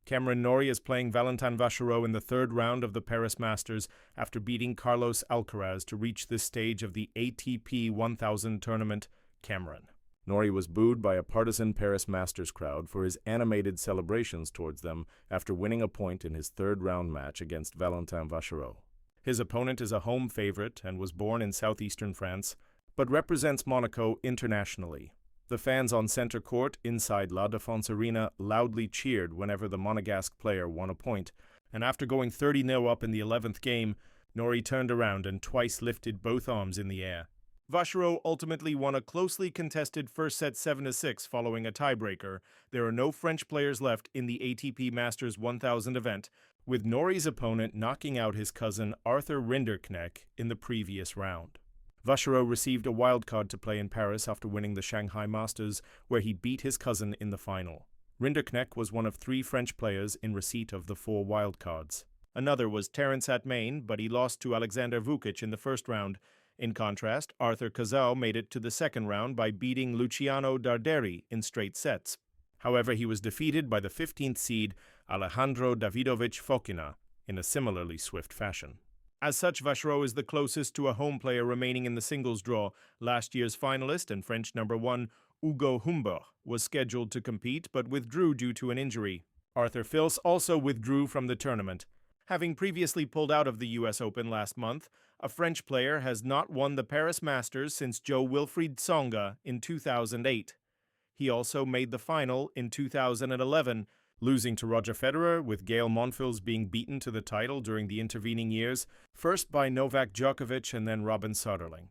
Cameron Norrie is playing Valentin Vachereau in the third round of the Paris Masters after beating Carlos Alcaraz to reach this stage of the ATP 1000 tournament. Cameron. Norrie was booed by a partisan Paris Masters crowd for his animated celebrations towards them after winning a point in his third-round match against Valentin Vachereau. His opponent is a home favorite and was born in southeastern France, but represents Monaco internationally. The fans on center court inside La Défense Arena loudly cheered whenever the Monegasque player won a point, and after going 30-0 up in the 11th game, Norrie turned around and twice lifted both arms in the air. Vachereau ultimately won a closely contested first set 7-6 following a tiebreaker. There are no French players left in the ATP Masters 1000 event, with Norrie's opponent knocking out his cousin Arthur Rinderknecht in the previous round. Vachereau received a wildcard to play in Paris after winning the Shanghai Masters, where he beat his cousin in the final. Rinderknecht was one of 3 French players in receipt of the 4 wildcards. Another was Terence Atmain, but he lost to Alexander Vukic in the first round. In contrast, Arthur Cazaux made it to the second round by beating Luciano Darderi in straight sets. However, he was defeated by the 15th seed Alejandro Davidovich Fokina in a similarly swift fashion. As such, Vachereau is the closest to a home player remaining in the singles draw. Last year's finalist and French number 1, Hugo Humbert, was scheduled to compete but withdrew due to an injury. Arthur Fils also withdrew from the tournament. Having previously pulled out of the US Open last month, a French player has not won the Paris Masters since Jo-Wilfried Tsonga in 2008. He also made the final in 2011, losing to Roger Federer, with Gael Monfils being beaten to the title during the intervening years, first by Novak Djokovic and then Robin Soderling.